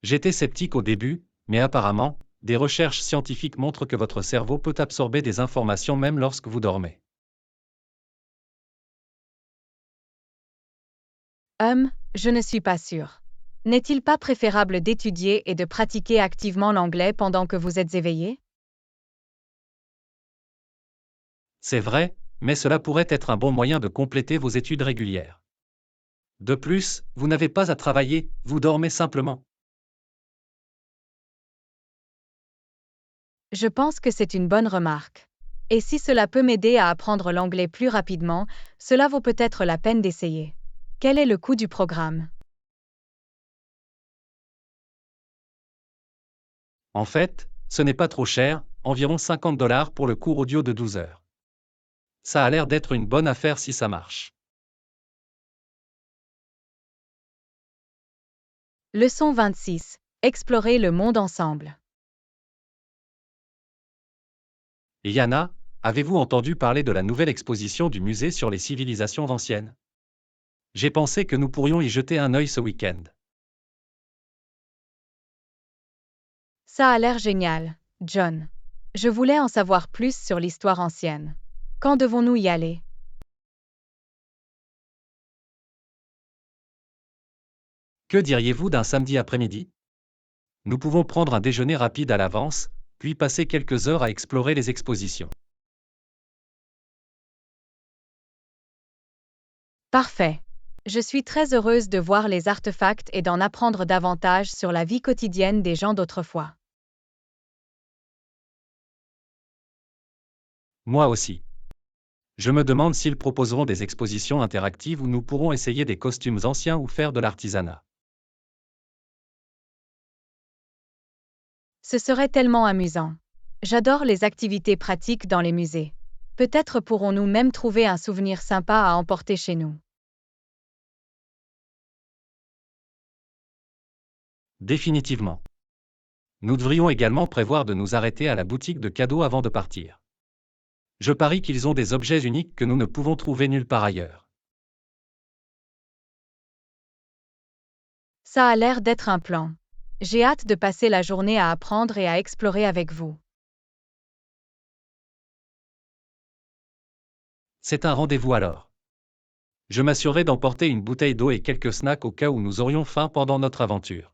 J'étais sceptique au début, mais apparemment, des recherches scientifiques montrent que votre cerveau peut absorber des informations même lorsque vous dormez. Je ne suis pas sûre. N'est-il pas préférable d'étudier et de pratiquer activement l'anglais pendant que vous êtes éveillé? C'est vrai, mais cela pourrait être un bon moyen de compléter vos études régulières. De plus, vous n'avez pas à travailler, vous dormez simplement. Je pense que c'est une bonne remarque. Et si cela peut m'aider à apprendre l'anglais plus rapidement, cela vaut peut-être la peine d'essayer. Quel est le coût du programme? En fait, ce n'est pas trop cher, environ $50 pour le cours audio de 12 heures. Ça a l'air d'être une bonne affaire si ça marche. Leçon 26. Explorer le monde ensemble. Et Yana, avez-vous entendu parler de la nouvelle exposition du musée sur les civilisations anciennes? J'ai pensé que nous pourrions y jeter un œil ce week-end. Ça a l'air génial, John. Je voulais en savoir plus sur l'histoire ancienne. Quand devons-nous y aller? Que diriez-vous d'un samedi après-midi? Nous pouvons prendre un déjeuner rapide à l'avance, puis passer quelques heures à explorer les expositions. Parfait. Je suis très heureuse de voir les artefacts et d'en apprendre davantage sur la vie quotidienne des gens d'autrefois. Moi aussi. Je me demande s'ils proposeront des expositions interactives où nous pourrons essayer des costumes anciens ou faire de l'artisanat. Ce serait tellement amusant. J'adore les activités pratiques dans les musées. Peut-être pourrons-nous même trouver un souvenir sympa à emporter chez nous. Définitivement. Nous devrions également prévoir de nous arrêter à la boutique de cadeaux avant de partir. Je parie qu'ils ont des objets uniques que nous ne pouvons trouver nulle part ailleurs. Ça a l'air d'être un plan. J'ai hâte de passer la journée à apprendre et à explorer avec vous. C'est un rendez-vous alors. Je m'assurerai d'emporter une bouteille d'eau et quelques snacks au cas où nous aurions faim pendant notre aventure.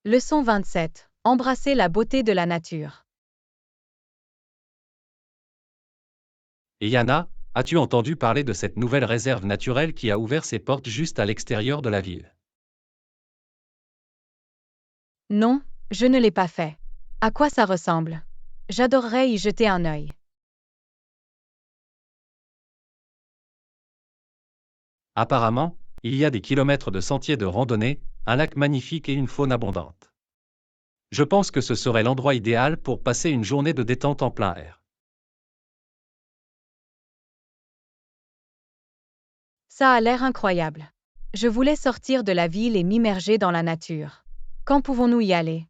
Leçon 27. Embrasser la beauté de la nature. Et Yana, as-tu entendu parler de cette nouvelle réserve naturelle qui a ouvert ses portes juste à l'extérieur de la ville? Non, je ne l'ai pas fait. À quoi ça ressemble? J'adorerais y jeter un œil. Apparemment, il y a des kilomètres de sentiers de randonnée, un lac magnifique et une faune abondante. Je pense que ce serait l'endroit idéal pour passer une journée de détente en plein air. Ça a l'air incroyable. Je voulais sortir de la ville et m'immerger dans la nature. Quand pouvons-nous y aller?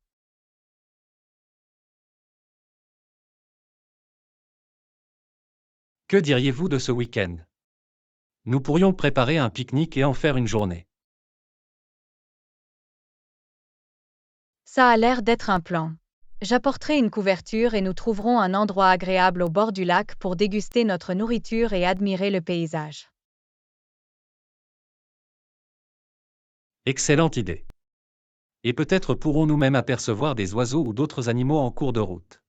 Que diriez-vous de ce week-end? Nous pourrions préparer un pique-nique et en faire une journée. Ça a l'air d'être un plan. J'apporterai une couverture et nous trouverons un endroit agréable au bord du lac pour déguster notre nourriture et admirer le paysage. Excellente idée. Et peut-être pourrons-nous même apercevoir des oiseaux ou d'autres animaux en cours de route.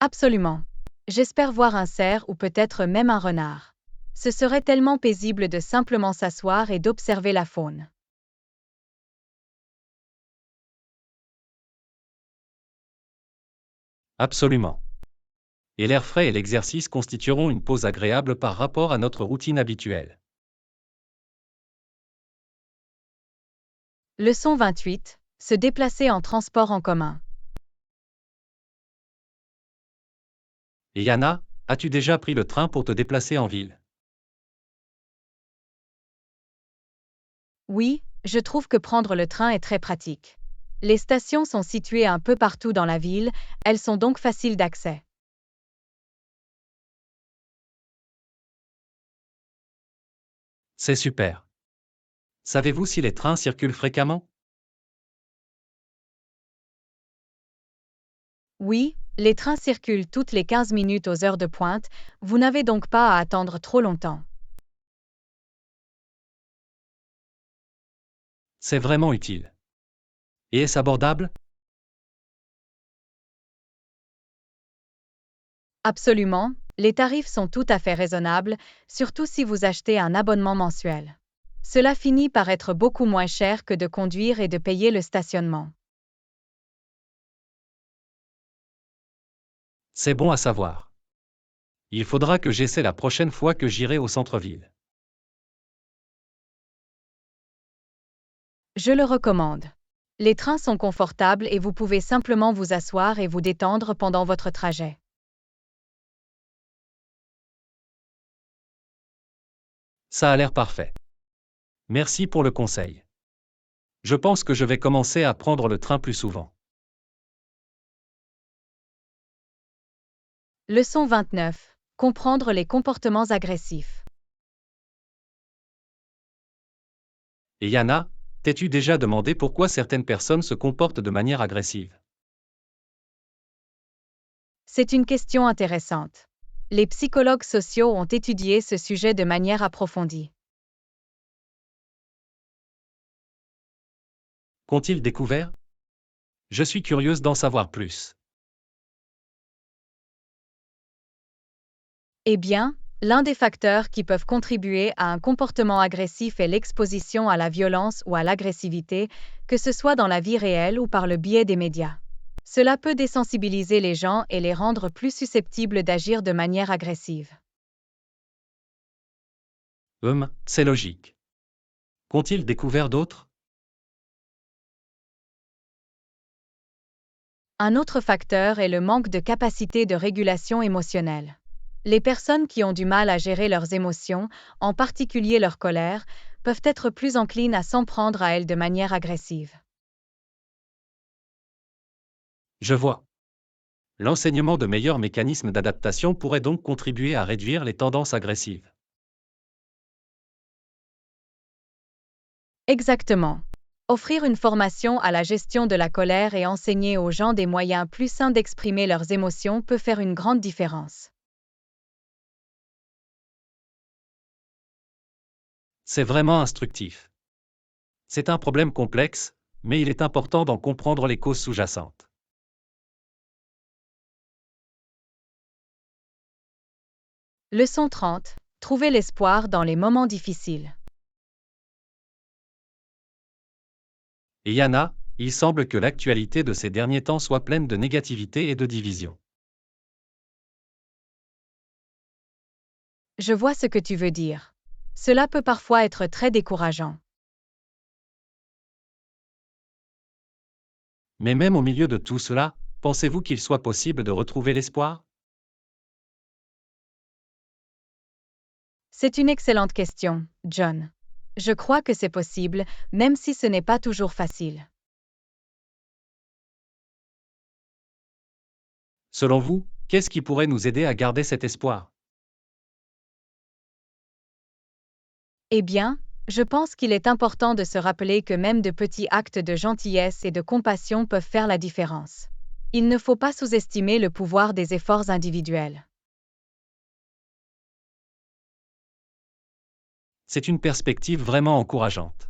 Absolument. J'espère voir un cerf ou peut-être même un renard. Ce serait tellement paisible de simplement s'asseoir et d'observer la faune. Absolument. Et l'air frais et l'exercice constitueront une pause agréable par rapport à notre routine habituelle. Leçon 28. Se déplacer en transport en commun. Et Yana, as-tu déjà pris le train pour te déplacer en ville? Oui, je trouve que prendre le train est très pratique. Les stations sont situées un peu partout dans la ville, elles sont donc faciles d'accès. C'est super. Savez-vous si les trains circulent fréquemment? Oui, les trains circulent toutes les 15 minutes aux heures de pointe, vous n'avez donc pas à attendre trop longtemps. C'est vraiment utile. Et est-ce abordable? Absolument, les tarifs sont tout à fait raisonnables, surtout si vous achetez un abonnement mensuel. Cela finit par être beaucoup moins cher que de conduire et de payer le stationnement. C'est bon à savoir. Il faudra que j'essaie la prochaine fois que j'irai au centre-ville. Je le recommande. Les trains sont confortables et vous pouvez simplement vous asseoir et vous détendre pendant votre trajet. Ça a l'air parfait. Merci pour le conseil. Je pense que je vais commencer à prendre le train plus souvent. Leçon 29. Comprendre les comportements agressifs. Et Yana, t'es-tu déjà demandé pourquoi certaines personnes se comportent de manière agressive? C'est une question intéressante. Les psychologues sociaux ont étudié ce sujet de manière approfondie. Qu'ont-ils découvert? Je suis curieuse d'en savoir plus. Eh bien, l'un des facteurs qui peuvent contribuer à un comportement agressif est l'exposition à la violence ou à l'agressivité, que ce soit dans la vie réelle ou par le biais des médias. Cela peut désensibiliser les gens et les rendre plus susceptibles d'agir de manière agressive. C'est logique. Qu'ont-ils découvert d'autres? Un autre facteur est le manque de capacité de régulation émotionnelle. Les personnes qui ont du mal à gérer leurs émotions, en particulier leur colère, peuvent être plus enclines à s'en prendre à elles de manière agressive. Je vois. L'enseignement de meilleurs mécanismes d'adaptation pourrait donc contribuer à réduire les tendances agressives. Exactement. Offrir une formation à la gestion de la colère et enseigner aux gens des moyens plus sains d'exprimer leurs émotions peut faire une grande différence. C'est vraiment instructif. C'est un problème complexe, mais il est important d'en comprendre les causes sous-jacentes. Leçon 30. Trouver l'espoir dans les moments difficiles. Et Yana, il semble que l'actualité de ces derniers temps soit pleine de négativité et de division. Je vois ce que tu veux dire. Cela peut parfois être très décourageant. Mais même au milieu de tout cela, pensez-vous qu'il soit possible de retrouver l'espoir? C'est une excellente question, John. Je crois que c'est possible, même si ce n'est pas toujours facile. Selon vous, qu'est-ce qui pourrait nous aider à garder cet espoir? Eh bien, je pense qu'il est important de se rappeler que même de petits actes de gentillesse et de compassion peuvent faire la différence. Il ne faut pas sous-estimer le pouvoir des efforts individuels. C'est une perspective vraiment encourageante.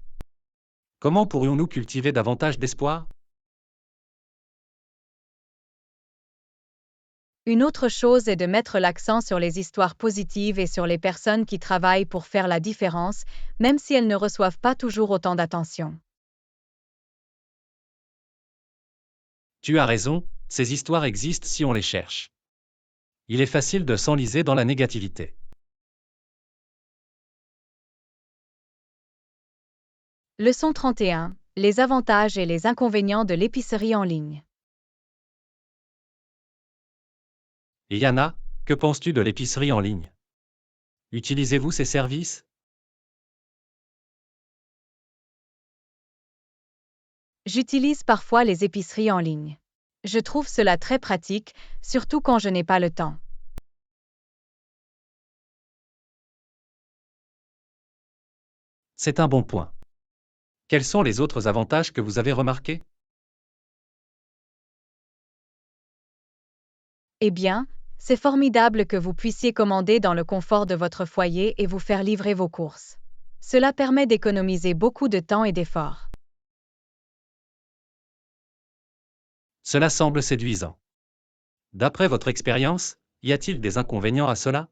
Comment pourrions-nous cultiver davantage d'espoir? Une autre chose est de mettre l'accent sur les histoires positives et sur les personnes qui travaillent pour faire la différence, même si elles ne reçoivent pas toujours autant d'attention. Tu as raison, ces histoires existent si on les cherche. Il est facile de s'enliser dans la négativité. Leçon 31. Les avantages et les inconvénients de l'épicerie en ligne. Et Yana, que penses-tu de l'épicerie en ligne? Utilisez-vous ces services? J'utilise parfois les épiceries en ligne. Je trouve cela très pratique, surtout quand je n'ai pas le temps. C'est un bon point. Quels sont les autres avantages que vous avez remarqués? Eh bien, c'est formidable que vous puissiez commander dans le confort de votre foyer et vous faire livrer vos courses. Cela permet d'économiser beaucoup de temps et d'efforts. Cela semble séduisant. D'après votre expérience, y a-t-il des inconvénients à cela?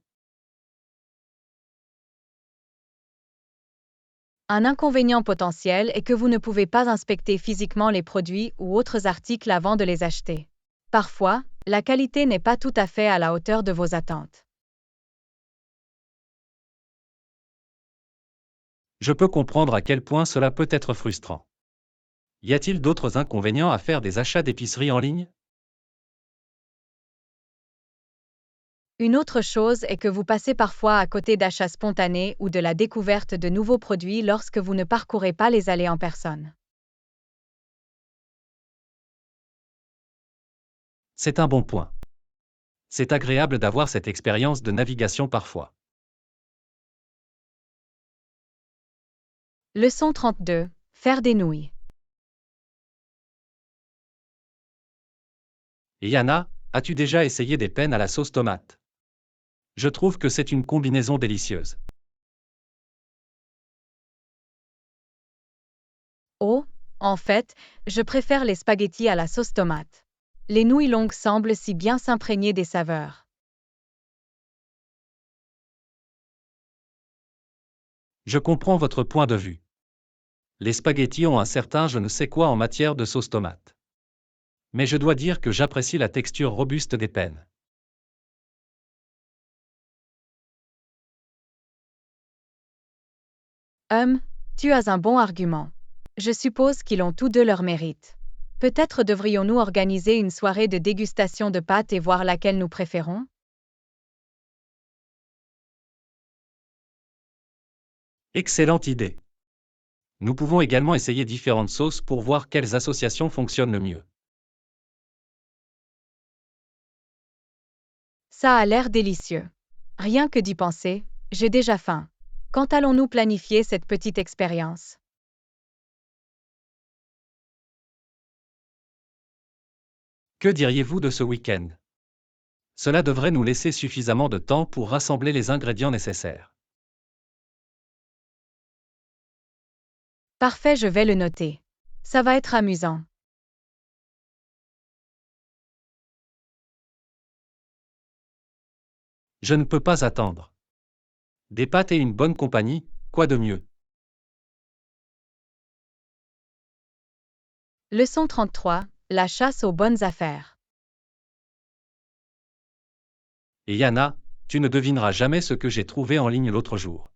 Un inconvénient potentiel est que vous ne pouvez pas inspecter physiquement les produits ou autres articles avant de les acheter. Parfois, la qualité n'est pas tout à fait à la hauteur de vos attentes. Je peux comprendre à quel point cela peut être frustrant. Y a-t-il d'autres inconvénients à faire des achats d'épicerie en ligne? Une autre chose est que vous passez parfois à côté d'achats spontanés ou de la découverte de nouveaux produits lorsque vous ne parcourez pas les allées en personne. C'est un bon point. C'est agréable d'avoir cette expérience de navigation parfois. Leçon 32. Faire des nouilles. Et Yana, as-tu déjà essayé des penne à la sauce tomate? Je trouve que c'est une combinaison délicieuse. Oh, en fait, je préfère les spaghettis à la sauce tomate. Les nouilles longues semblent si bien s'imprégner des saveurs. Je comprends votre point de vue. Les spaghettis ont un certain je ne sais quoi en matière de sauce tomate. Mais je dois dire que j'apprécie la texture robuste des pennes. Tu as un bon argument. Je suppose qu'ils ont tous deux leur mérite. Peut-être devrions-nous organiser une soirée de dégustation de pâtes et voir laquelle nous préférons? Excellente idée. Nous pouvons également essayer différentes sauces pour voir quelles associations fonctionnent le mieux. Ça a l'air délicieux. Rien que d'y penser, j'ai déjà faim. Quand allons-nous planifier cette petite expérience? Que diriez-vous de ce week-end? Cela devrait nous laisser suffisamment de temps pour rassembler les ingrédients nécessaires. Parfait, je vais le noter. Ça va être amusant. Je ne peux pas attendre. Des pâtes et une bonne compagnie, quoi de mieux? Leçon 33, la chasse aux bonnes affaires. Et Yana, tu ne devineras jamais ce que j'ai trouvé en ligne l'autre jour.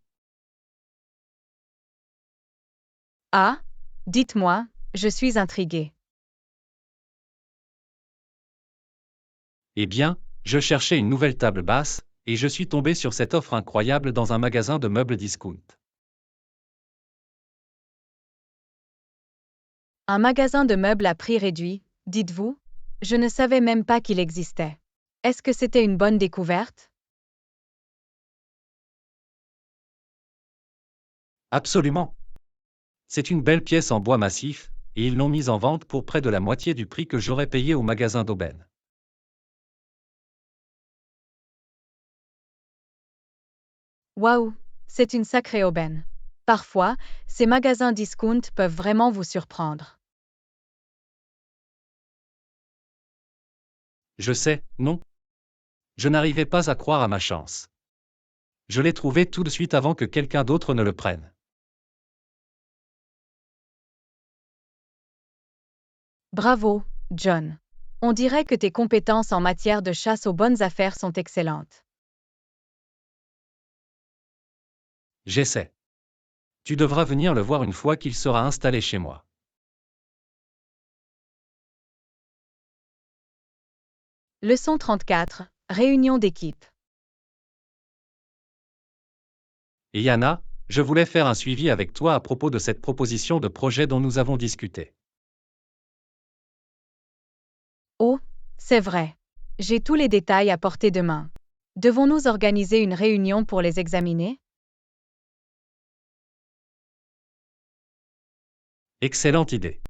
Ah, dites-moi, je suis intriguée. Eh bien, je cherchais une nouvelle table basse, et je suis tombé sur cette offre incroyable dans un magasin de meubles discount. Un magasin de meubles à prix réduit, dites-vous? Je ne savais même pas qu'il existait. Est-ce que c'était une bonne découverte? Absolument. C'est une belle pièce en bois massif, et ils l'ont mise en vente pour près de la moitié du prix que j'aurais payé au magasin d'aubaine. Waouh, c'est une sacrée aubaine. Parfois, ces magasins discount peuvent vraiment vous surprendre. Je sais, non? Je n'arrivais pas à croire à ma chance. Je l'ai trouvé tout de suite avant que quelqu'un d'autre ne le prenne. Bravo, John. On dirait que tes compétences en matière de chasse aux bonnes affaires sont excellentes. J'essaie. Tu devras venir le voir une fois qu'il sera installé chez moi. Leçon 34, réunion d'équipe. Et Yana, je voulais faire un suivi avec toi à propos de cette proposition de projet dont nous avons discuté. Oh, c'est vrai. J'ai tous les détails à portée de main. Devons-nous organiser une réunion pour les examiner? Excellente idée.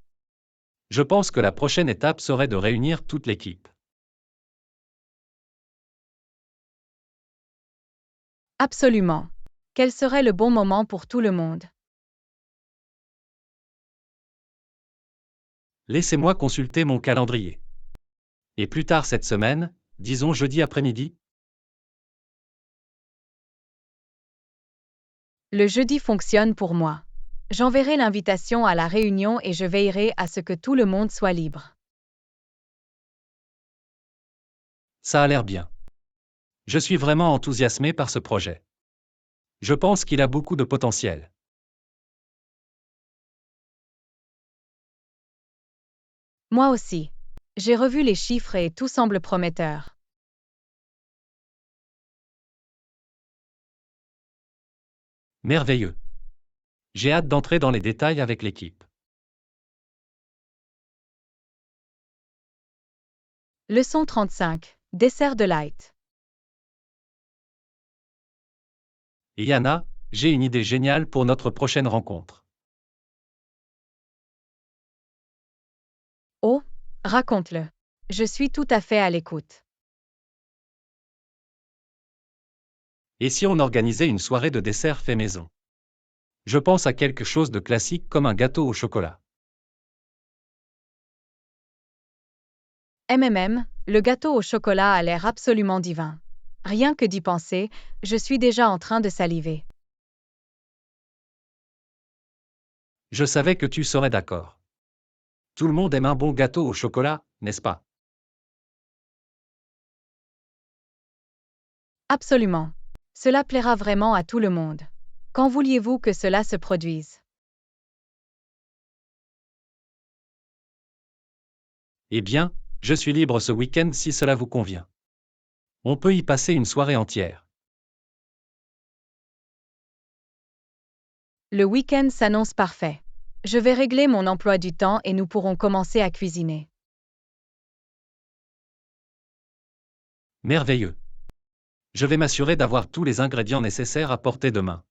Je pense que la prochaine étape serait de réunir toute l'équipe. Absolument. Quel serait le bon moment pour tout le monde? Laissez-moi consulter mon calendrier. Et plus tard cette semaine, disons jeudi après-midi? Le jeudi fonctionne pour moi. J'enverrai l'invitation à la réunion et je veillerai à ce que tout le monde soit libre. Ça a l'air bien. Je suis vraiment enthousiasmé par ce projet. Je pense qu'il a beaucoup de potentiel. Moi aussi. J'ai revu les chiffres et tout semble prometteur. Merveilleux. J'ai hâte d'entrer dans les détails avec l'équipe. Leçon 35, dessert de light. Et Yana, j'ai une idée géniale pour notre prochaine rencontre. Oh, raconte-le. Je suis tout à fait à l'écoute. Et si on organisait une soirée de dessert fait maison? Je pense à quelque chose de classique comme un gâteau au chocolat. Le gâteau au chocolat a l'air absolument divin. Rien que d'y penser, je suis déjà en train de saliver. Je savais que tu serais d'accord. Tout le monde aime un bon gâteau au chocolat, n'est-ce pas? Absolument. Cela plaira vraiment à tout le monde. Quand vouliez-vous que cela se produise? Eh bien, je suis libre ce week-end si cela vous convient. On peut y passer une soirée entière. Le week-end s'annonce parfait. Je vais régler mon emploi du temps et nous pourrons commencer à cuisiner. Merveilleux. Je vais m'assurer d'avoir tous les ingrédients nécessaires à portée de main.